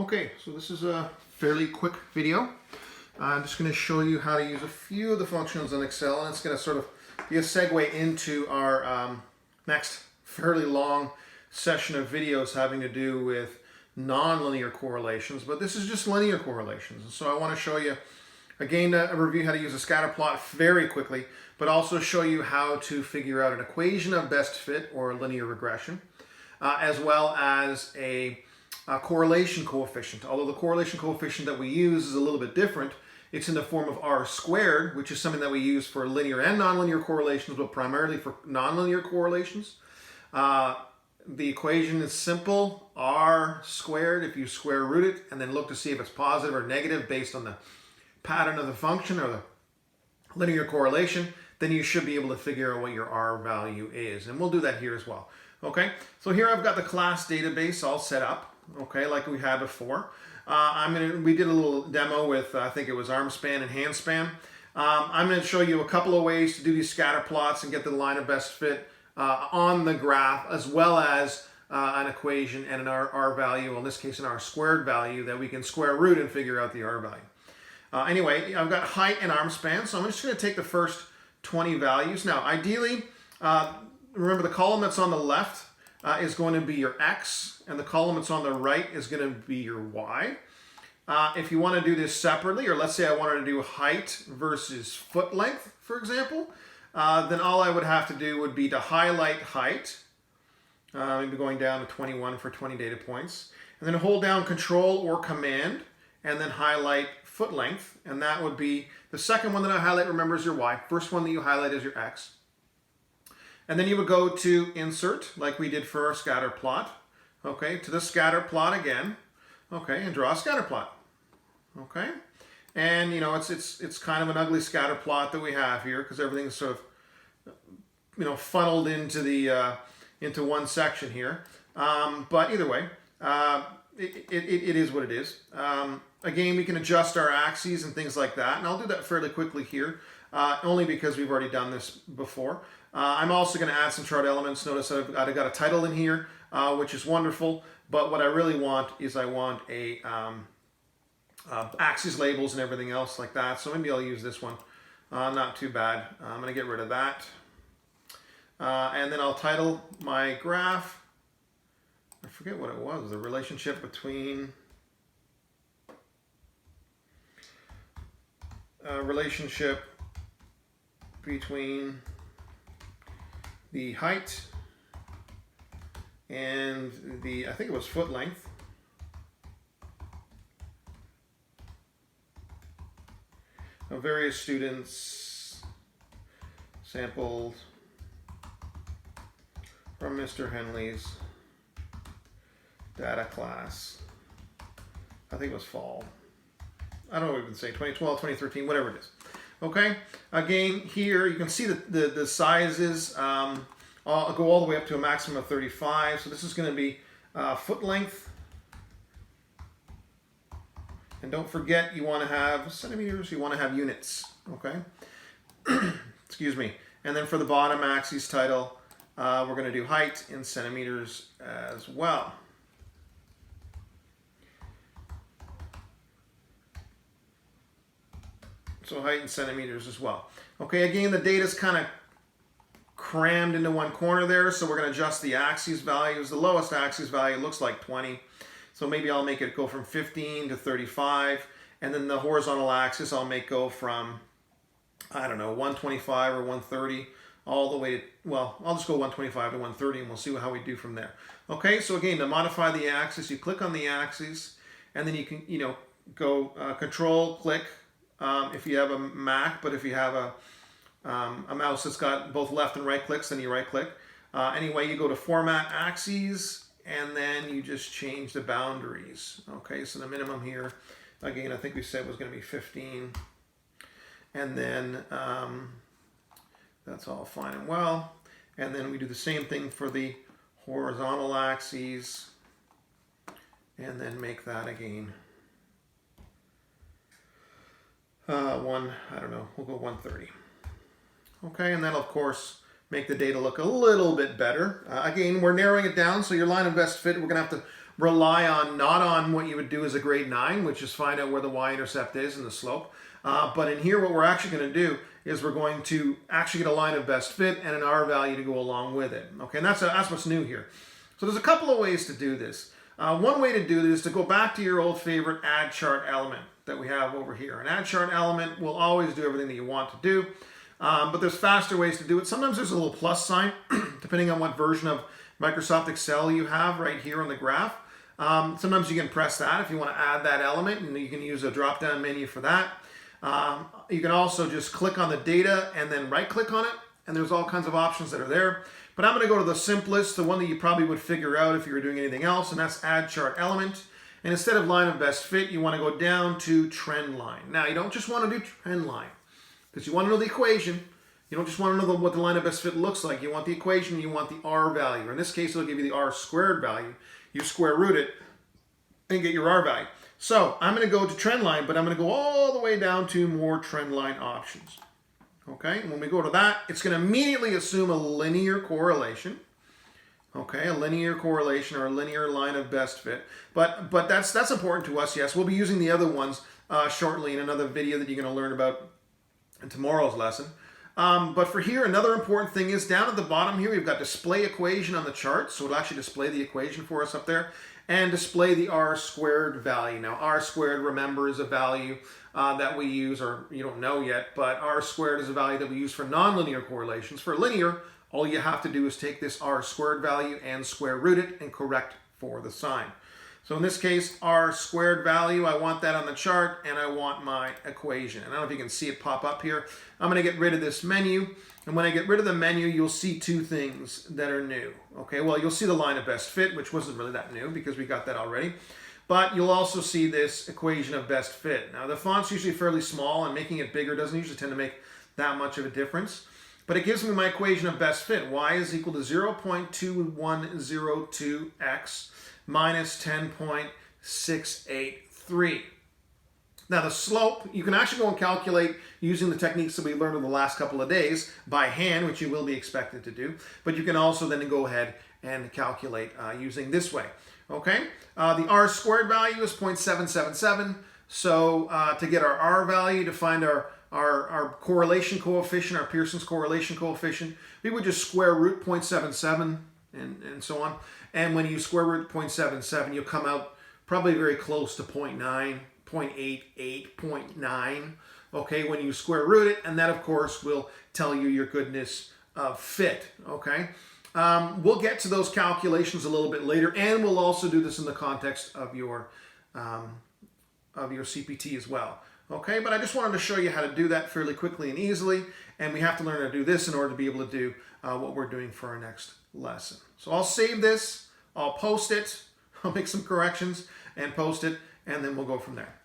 Okay, so this is a fairly quick video. I'm just going to show you how to use a few of the functions in Excel, and it's going to sort of be a segue into our next fairly long session of videos having to do with nonlinear correlations, but this is just linear correlations. And so I want to show you, again, a review how to use a Scatterplot very quickly, but also show you how to figure out an equation of best fit or linear regression, as well as a correlation coefficient. Although the correlation coefficient that we use is a little bit different. It's in the form of r squared, which is something that we use for linear and nonlinear correlations, but primarily for nonlinear correlations. The equation is simple, r squared, if you square root it, and then look to see if it's positive or negative based on the pattern of the function or the linear correlation, then you should be able to figure out what your r value is. And we'll do that here as well. Okay, so here I've got the class database all set up, okay, like we had before. We did a little demo with, I think it was arm span and hand span. I'm going to show you a couple of ways to do these scatter plots and get the line of best fit on the graph, as well as an equation and an r value, well, in this case an r squared value that we can square root and figure out the r value. Anyway, I've got height and arm span, so I'm just going to take the first 20 values. Now, ideally, remember the column that's on the left is going to be your x, and the column that's on the right is going to be your y. If you want to do this separately, or let's say I wanted to do height versus foot length, for example, then all I would have to do would be to highlight height, maybe going down to 21 for 20 data points, and then hold down Control or Command, and then highlight foot length, and that would be the second one that I highlight, remember, is your y. First one that you highlight is your x. And then you would go to Insert, like we did for our scatter plot. Okay, to the scatter plot again. Okay, and draw a scatter plot. Okay, and you know it's kind of an ugly scatter plot that we have here because everything's sort of funneled into the into one section here. But either way, it is what it is. Again, we can adjust our axes and things like that, and I'll do that fairly quickly here, only because we've already done this before. I'm also going to add some chart elements. Notice that I've got a title in here, which is wonderful. But what I really want is I want a axis labels and everything else like that. So maybe I'll use this one. Not too bad. I'm going to get rid of that. And then I'll title my graph. I forget what it was. The relationship between the height and the, I think it was foot length. Of various students sampled from Mr. Henley's data class. I think it was fall. I don't know what we would say, 2012, 2013, whatever it is. Okay, again, here you can see the sizes I'll go all the way up to a maximum of 35. So this is going to be foot length. And don't forget, you want to have centimeters, you want to have units, okay? Excuse me. And then for the bottom axis title, we're going to do height in centimeters as well. So height in centimeters as well. Okay, again, the data is kind of crammed into one corner there, so we're going to adjust the axis values. The lowest axis value looks like 20, so maybe I'll make it go from 15 to 35, and then the horizontal axis I'll make go from, I don't know, 125 or 130 all the way to, well, I'll just go 125 to 130 and we'll see how we do from there. Okay, so again, to modify the axis, you click on the axis, and then you can, go Control, click, if you have a Mac, but if you have a mouse that's got both left and right clicks, then you right click. Anyway, you go to Format Axes, and then you just change the boundaries. Okay, so the minimum here, again, I think we said was going to be 15. And then that's all fine and well. And then we do the same thing for the horizontal axes, and then make that again. I don't know, we'll go 130. Okay, and then of course make the data look a little bit better. Again, we're narrowing it down, so your line of best fit, we're going to have to rely on, not on what you would do as a grade 9, which is find out where the y-intercept is and the slope. But in here, what we're actually going to do is we're going to actually get a line of best fit and an R value to go along with it. Okay, and that's what's new here. So there's a couple of ways to do this. One way to do this is to go back to your old favorite add chart element that we have over here. An add chart element will always do everything that you want to do, but there's faster ways to do it. Sometimes there's a little plus sign, depending on what version of Microsoft Excel you have right here on the graph. Sometimes you can press that if you want to add that element, and you can use a drop-down menu for that. You can also just click on the data and then right-click on it, and there's all kinds of options that are there. But I'm going to go to the simplest, the one that you probably would figure out if you were doing anything else, and that's Add Chart Element. And instead of Line of Best Fit, you want to go down to Trendline. Now, you don't just want to do Trendline, because you want to know the equation. You don't just want to know what the line of best fit looks like. You want the equation, you want the R value. In this case, it'll give you the R squared value. You square root it and get your R value. So I'm going to go to Trendline, but I'm going to go all the way down to more Trendline options. Okay, and when we go to that, it's going to immediately assume a linear correlation. Okay, a linear correlation or a linear line of best fit. But that's important to us, yes. We'll be using the other ones shortly in another video that you're going to learn about in tomorrow's lesson. But for here, another important thing is down at the bottom here, we've got display equation on the chart. So it'll actually display the equation for us up there and display the R squared value. Now, R squared, remember, is a value that we use, or you don't know yet, but R squared is a value that we use for nonlinear correlations. For linear, all you have to do is take this R squared value and square root it and correct for the sign. So in this case, R squared value, I want that on the chart, and I want my equation. And I don't know if you can see it pop up here. I'm going to get rid of this menu. And when I get rid of the menu, you'll see two things that are new. Okay, well, you'll see the line of best fit, which wasn't really that new because we got that already. But you'll also see this equation of best fit. Now, the font's usually fairly small, and making it bigger doesn't usually tend to make that much of a difference. But it gives me my equation of best fit. Y is equal to 0.2102x minus 10.683. Now the slope, you can actually go and calculate using the techniques that we learned in the last couple of days by hand, which you will be expected to do. But you can also then go ahead and calculate using this way. Okay, the R squared value is 0.777. So to get our R value, to find our correlation coefficient, our Pearson's correlation coefficient, we would just square root 0.77 and so on. And when you square root 0.77, you'll come out probably very close to 0.9, 0.88, 0.9, okay, when you square root it. And that, of course, will tell you your goodness of fit, okay? We'll get to those calculations a little bit later, and we'll also do this in the context of your CPT as well. Okay, but I just wanted to show you how to do that fairly quickly and easily, and we have to learn how to do this in order to be able to do what we're doing for our next lesson. So I'll save this, I'll post it, I'll make some corrections and post it, and then we'll go from there.